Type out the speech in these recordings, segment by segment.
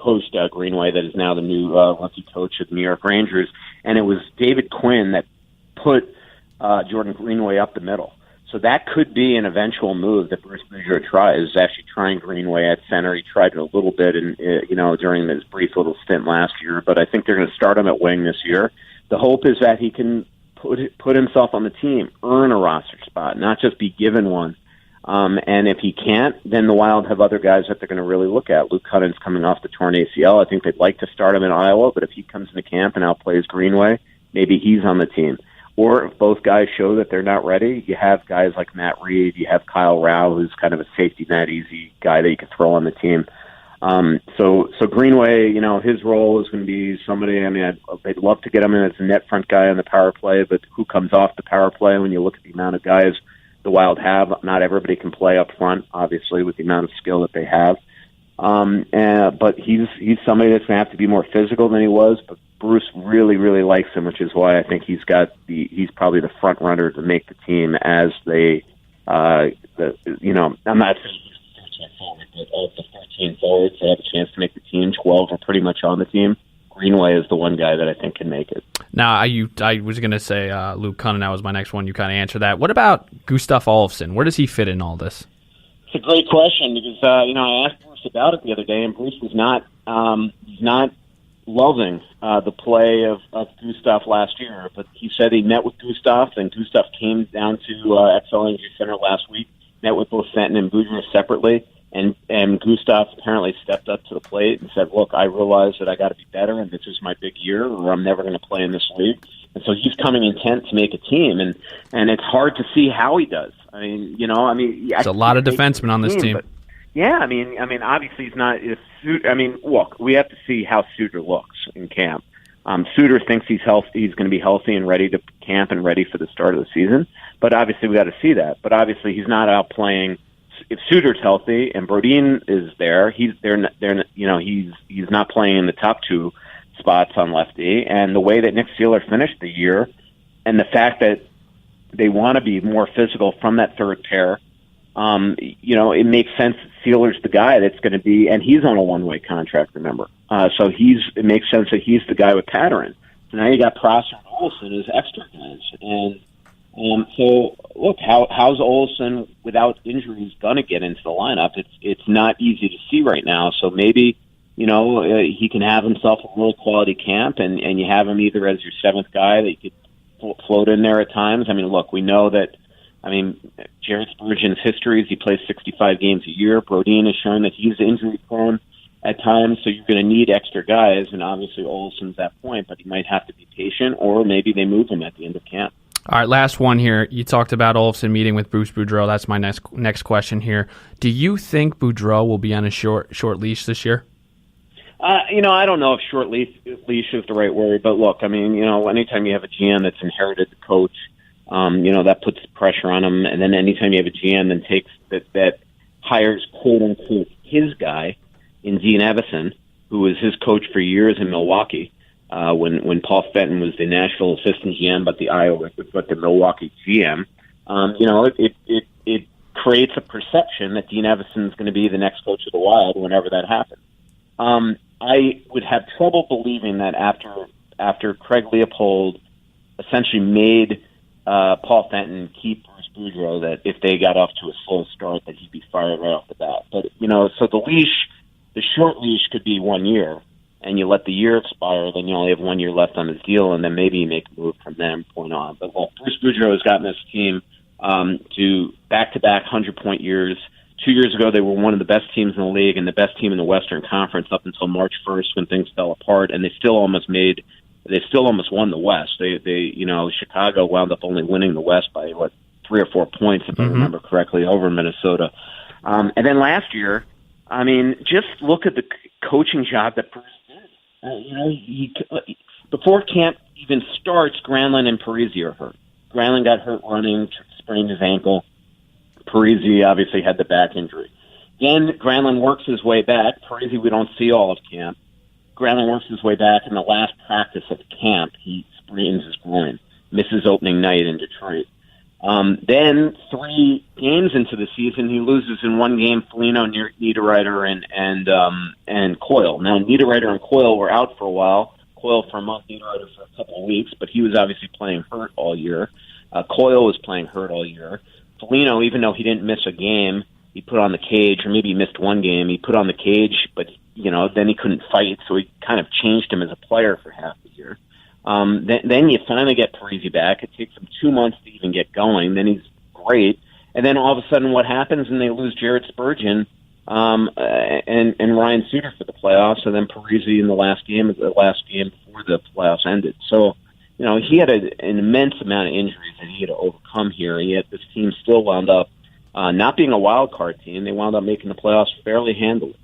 coached Greenway, that is now the new rookie coach of the New York Rangers, and it was David Quinn that put Jordan Greenway up the middle. So that could be an eventual move that Bruce Boudreau tries, actually trying Greenway at center. He tried it a little bit during his brief little stint last year, but I think they're going to start him at wing this year. The hope is that he can put himself on the team, earn a roster spot, not just be given one. And if he can't, then the Wild have other guys that they're going to really look at. Luke Cunnin's coming off the torn ACL. I think they'd like to start him in Iowa, but if he comes into camp and outplays Greenway, maybe he's on the team. Or if both guys show that they're not ready, you have guys like Matt Reed, you have Kyle Rao, who's kind of a safety net, easy guy that you can throw on the team. So Greenway, his role is going to be somebody, they'd love to get him in as a net front guy on the power play, but who comes off the power play when you look at the amount of guys the Wild have? Not everybody can play up front, obviously, with the amount of skill that they have. But he's somebody that's going to have to be more physical than he was, but Bruce really, really likes him, which is why I think he's probably the front runner to make the team as they, I'm not saying he's the 13th forward, but of the 13 forwards that have a chance to make the team, 12 are pretty much on the team. Greenway is the one guy that I think can make it. Now, I was going to say Luke Kunin. That was my next one. You kind of answered that. What about Gustav Olofsson? Where does he fit in all this? It's a great question because, I asked Bruce about it the other day, and Bruce was not loving the play of Gustav last year, but he said he met with Gustav, and Gustav came down to XL Injury Center last week, met with both Fenton and Boudreau separately, and Gustav apparently stepped up to the plate and said, look, I realize that I got to be better, and this is my big year, or I'm never going to play in this league. And so he's coming intent to make a team, and it's hard to see how he does. There's a lot of defensemen on this team. But yeah, obviously he's not. Look, we have to see how Suter looks in camp. Suter thinks he's going to be healthy and ready to camp and ready for the start of the season. But obviously we got to see that. But obviously he's not out playing. If Suter's healthy and Brodin is there, he's not playing in the top two spots on lefty. And the way that Nick Seeler finished the year, and the fact that they want to be more physical from that third pair. It makes sense that Sealer's the guy that's going to be, and he's on a one-way contract, remember. So it makes sense that he's the guy with pattern. So now you got Prosser and Olsen as extra guys. And so, look, how's Olsen without injuries going to get into the lineup? It's not easy to see right now. So maybe, he can have himself a real quality camp, and you have him either as your seventh guy that you could float in there at times. Look, we know that. Jared Spurgeon's history is he plays 65 games a year. Brodin has shown that he's injury-prone at times, so you're going to need extra guys, and obviously Olsen's that point, but he might have to be patient, or maybe they move him at the end of camp. All right, last one here. You talked about Olofsson meeting with Bruce Boudreau. That's my next question here. Do you think Boudreau will be on a short leash this year? I don't know if short leash is the right word, but look, anytime you have a GM that's inherited the coach, that puts pressure on him. And then anytime you have a GM that hires, quote unquote, his guy in Dean Evison, who was his coach for years in Milwaukee, when Paul Fenton was the Nashville assistant GM, but the Milwaukee GM, it creates a perception that Dean Evison is going to be the next coach of the Wild whenever that happens. I would have trouble believing that after Craig Leopold essentially made Paul Fenton keep Bruce Boudreau, that if they got off to a slow start, that he'd be fired right off the bat. But, so the short leash could be 1 year, and you let the year expire, then you only have 1 year left on his deal, and then maybe you make a move from that point on. But, well, Bruce Boudreau has gotten this team to back-to-back 100-point years. 2 years ago, they were one of the best teams in the league and the best team in the Western Conference up until March 1st when things fell apart, and they still almost won the West. Chicago wound up only winning the West by 3 or 4 points, if I remember correctly, over Minnesota. And then last year, just look at the coaching job that Bruce did. Before camp even starts, Granlund and Parisi are hurt. Granlund got hurt running, sprained his ankle. Parisi obviously had the back injury. Then Granlund works his way back. Parisi we don't see all of camp. Granlund works his way back. In the last practice of camp, he sprains his groin, misses opening night in Detroit. Then 3 games into the season, he loses in one game Foligno, Niederreiter, and Coyle. Now, Niederreiter and Coyle were out for a while. Coyle for a month, Niederreiter for a couple of weeks, but he was obviously playing hurt all year. Coyle was playing hurt all year. Foligno, even though he didn't miss a game, he put on the cage, or maybe he missed one game. He put on the cage, but then he couldn't fight, so he kind of changed him as a player for half the year. Then you finally get Parisi back. It takes him 2 months to even get going. Then he's great, and then all of a sudden, what happens? And they lose Jared Spurgeon and Ryan Suter for the playoffs, and then Parisi in the last game before the playoffs ended. So, he had an immense amount of injuries that he had to overcome here, and yet this team still wound up not being a wild card team. They wound up making the playoffs fairly handily.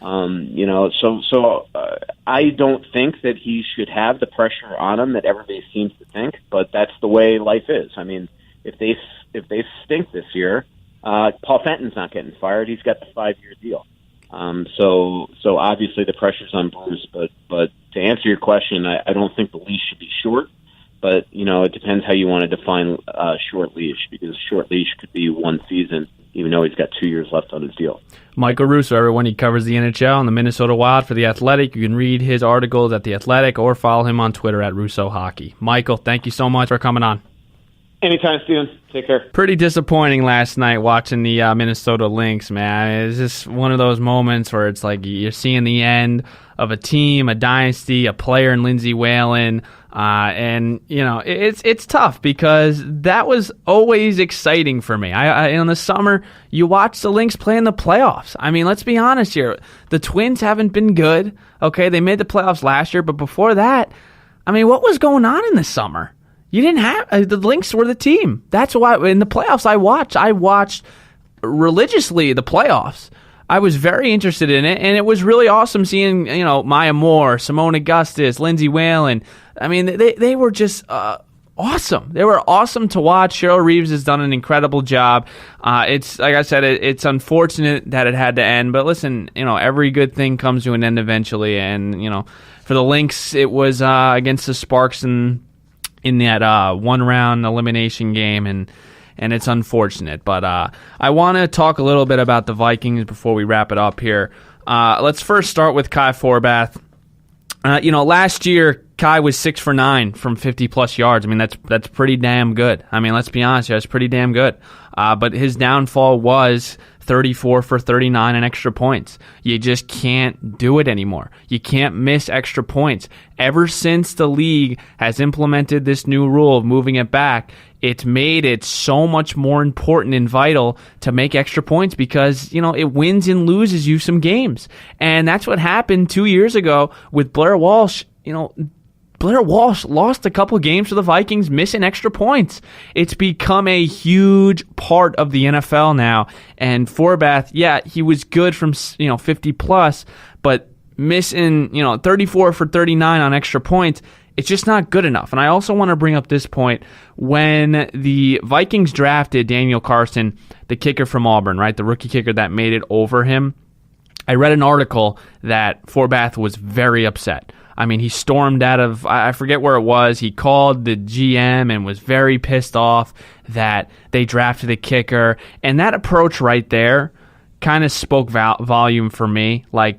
So I don't think that he should have the pressure on him that everybody seems to think, but that's the way life is. I mean, if they stink this year, Paul Fenton's not getting fired. He's got the 5-year deal. So obviously the pressure's on Bruce, but to answer your question, I don't think the leash should be short. But, it depends how you want to define short leash, because short leash could be 1 season, even though he's got 2 years left on his deal. Michael Russo, everyone, he covers the NHL and the Minnesota Wild for The Athletic. You can read his articles at The Athletic or follow him on Twitter at Russo Hockey. Michael, thank you so much for coming on. Anytime, Steven. Take care. Pretty disappointing last night watching the Minnesota Lynx, man. It's just one of those moments where it's like you're seeing the end of a team, a dynasty, a player in Lindsey Whalen. And it's tough because that was always exciting for me. I in the summer, you watch the Lynx play in the playoffs. I mean, let's be honest here. The Twins haven't been good. Okay, they made the playoffs last year, but before that, I mean, what was going on in the summer? You didn't have the Lynx were the team. That's why in the playoffs I watched religiously the playoffs. I was very interested in it, and it was really awesome seeing Maya Moore, Simone Augustus, Lindsey Whalen. I mean, they were just awesome. They were awesome to watch. Cheryl Reeves has done an incredible job. It's like I said, it's unfortunate that it had to end, but listen, every good thing comes to an end eventually, and for the Lynx, it was against the Sparks in that one-round elimination game, and it's unfortunate. But I want to talk a little bit about the Vikings before we wrap it up here. Let's first start with Kai Forbath. Last year, Kai was 6 for 9 from 50-plus yards. I mean, that's pretty damn good. I mean, let's be honest here, that's pretty damn good. But his downfall was 34 for 39 and extra points. You just can't do it anymore. You can't miss extra points. Ever since the league has implemented this new rule of moving it back, it's made it so much more important and vital to make extra points because, it wins and loses you some games. And that's what happened 2 years ago with Blair Walsh. Blair Walsh lost a couple games to the Vikings missing extra points. It's become a huge part of the NFL now. And Forbath, yeah, he was good from 50 plus, but missing 34 for 39 on extra points, it's just not good enough. And I also want to bring up this point. When the Vikings drafted Daniel Carlson, the kicker from Auburn, right, the rookie kicker that made it over him, I read an article that Forbath was very upset. I mean, he stormed out of, I forget where it was, he called the GM and was very pissed off that they drafted a kicker. And that approach right there kind of spoke volume for me. Like,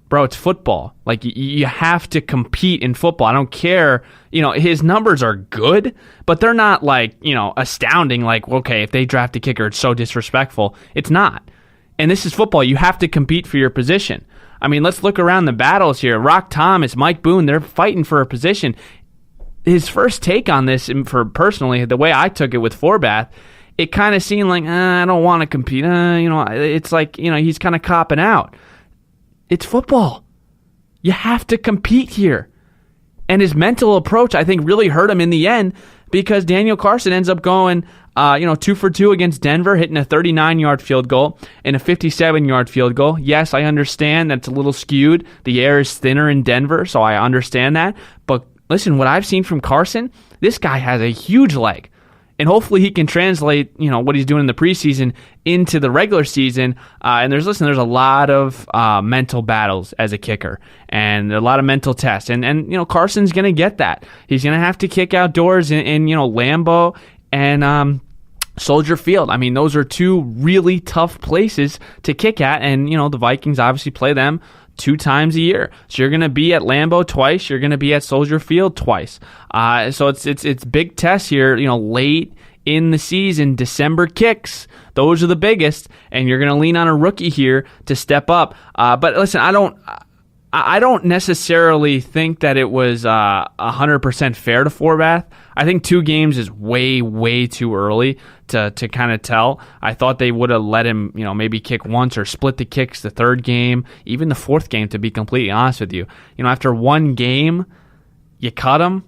bro, it's football. Like, you have to compete in football. I don't care. His numbers are good, but they're not like, astounding. Like, okay, if they draft a kicker, it's so disrespectful. It's not. And this is football. You have to compete for your position. I mean, let's look around the battles here. Rock Thomas, Mike Boone, they're fighting for a position. His first take on this, for personally, the way I took it with Forbath, it kind of seemed like, I don't want to compete. It's like, he's kind of copping out. It's football. You have to compete here. And his mental approach, I think, really hurt him in the end because Daniel Carlson ends up going 2 for 2 against Denver, hitting a 39-yard field goal and a 57-yard field goal. Yes, I understand that's a little skewed. The air is thinner in Denver, so I understand that. But listen, what I've seen from Carlson, this guy has a huge leg. And hopefully he can translate, what he's doing in the preseason into the regular season. And there's a lot of mental battles as a kicker and a lot of mental tests. And Carson's going to get that. He's going to have to kick outdoors in Lambeau and Soldier Field. I mean, those are two really tough places to kick at, and the Vikings obviously play them 2 times a year. So you're going to be at Lambeau twice. You're going to be at Soldier Field twice. So it's big tests here. Late in the season, December kicks. Those are the biggest, and you're going to lean on a rookie here to step up. But listen, I don't necessarily think that it was 100% fair to Forbath. I think 2 games is way, way too early to kind of tell. I thought they would have let him, maybe kick once or split the kicks the 3rd game, even the 4th game, to be completely honest with you. After 1 game, you cut him.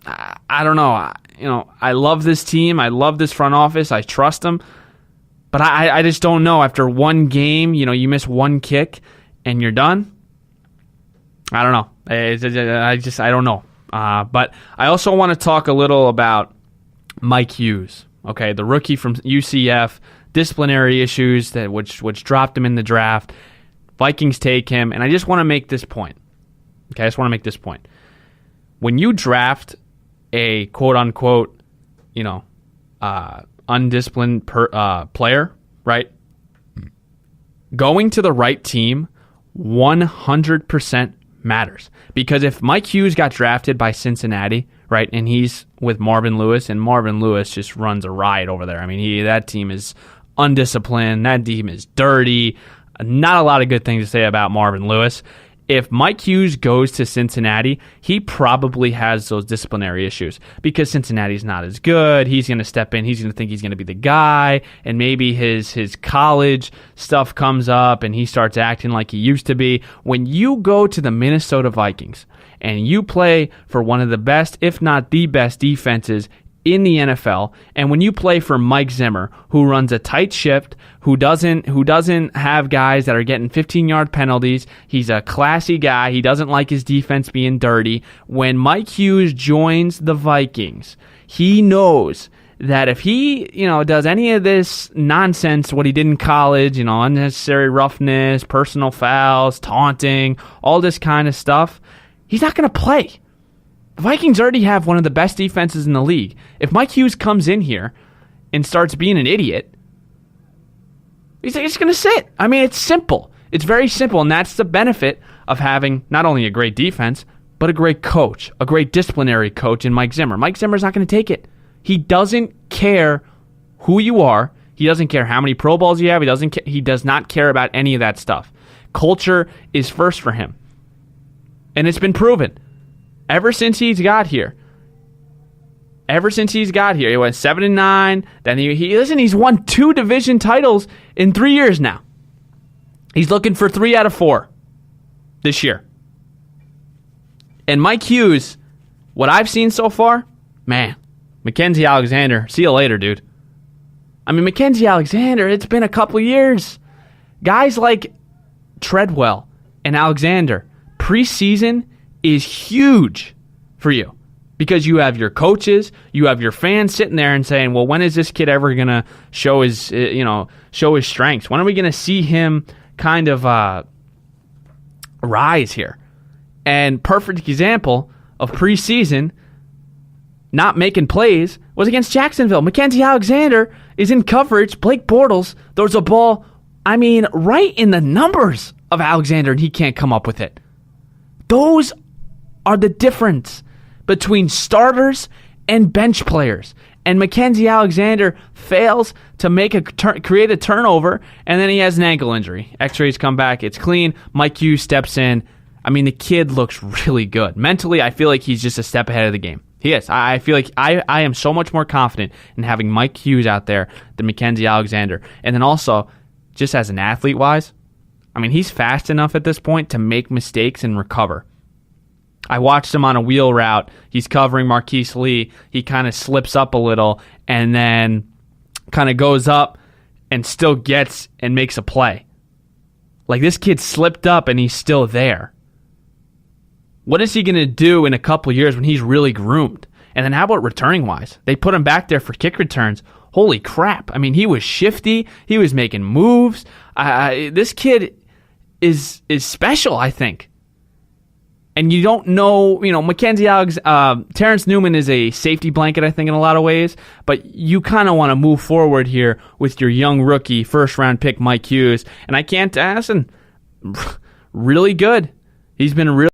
I don't know. I love this team. I love this front office. I trust them. But I just don't know. After 1 game, you miss 1 kick and you're done. I don't know. I don't know. But I also want to talk a little about Mike Hughes. Okay, the rookie from UCF, disciplinary issues which dropped him in the draft. Vikings take him, and I just want to make this point. Okay, I just want to make this point. When you draft a quote unquote, undisciplined player, right? Going to the right team 100% matters. Because if Mike Hughes got drafted by Cincinnati, right, and he's with Marvin Lewis, and Marvin Lewis just runs a riot over there. I mean, that team is undisciplined. That team is dirty. Not a lot of good things to say about Marvin Lewis. If Mike Hughes goes to Cincinnati, he probably has those disciplinary issues because Cincinnati's not as good. He's going to step in. He's going to think he's going to be the guy, and maybe his college stuff comes up, and he starts acting like he used to be. When you go to the Minnesota Vikings and you play for one of the best, if not the best, defenses in the NFL, and when you play for Mike Zimmer, who runs a tight ship, who doesn't have guys that are getting 15-yard penalties, he's a classy guy, he doesn't like his defense being dirty. When Mike Hughes joins the Vikings, he knows that if he, does any of this nonsense, what he did in college, unnecessary roughness, personal fouls, taunting, all this kind of stuff, he's not going to play. The Vikings already have one of the best defenses in the league. If Mike Hughes comes in here and starts being an idiot, he's just going to sit. I mean, it's simple. It's very simple, and that's the benefit of having not only a great defense, but a great coach, a great disciplinary coach in Mike Zimmer. Mike Zimmer's not going to take it. He doesn't care who you are. He doesn't care how many Pro Bowls you have. He does not care about any of that stuff. Culture is first for him, and it's been proven. Ever since he's got here, he went 7-9. Then he's won 2 division titles in 3 years now. He's looking for 3 out of 4 this year. And Mike Hughes, what I've seen so far, man, Mackenzie Alexander, see you later, dude. I mean, Mackenzie Alexander, it's been a couple years. Guys like Treadwell and Alexander, preseason is huge for you because you have your coaches, you have your fans sitting there and saying, well, when is this kid ever going to show his strengths? When are we going to see him kind of rise here? And perfect example of preseason not making plays was against Jacksonville. Mackenzie Alexander is in coverage. Blake Bortles throws a ball, right in the numbers of Alexander, and he can't come up with it. Those are the difference between starters and bench players. And Mackenzie Alexander fails to create a turnover, and then he has an ankle injury. X-rays come back, it's clean. Mike Hughes steps in. The kid looks really good. Mentally, I feel like he's just a step ahead of the game. He is. I feel like I am so much more confident in having Mike Hughes out there than Mackenzie Alexander. And then also, just as an athlete-wise, he's fast enough at this point to make mistakes and recover. I watched him on a wheel route. He's covering Marquise Lee. He kind of slips up a little and then kind of goes up and still gets and makes a play. Like, this kid slipped up and he's still there. What is he going to do in a couple years when he's really groomed? And then how about returning-wise? They put him back there for kick returns. Holy crap. He was shifty. He was making moves. This kid is special, I think. And you don't know, Mackenzie Alex, Terrence Newman is a safety blanket, I think, in a lot of ways. But you kind of want to move forward here with your young rookie, first-round pick, Mike Hughes. And I can't ask him, really good. He's been really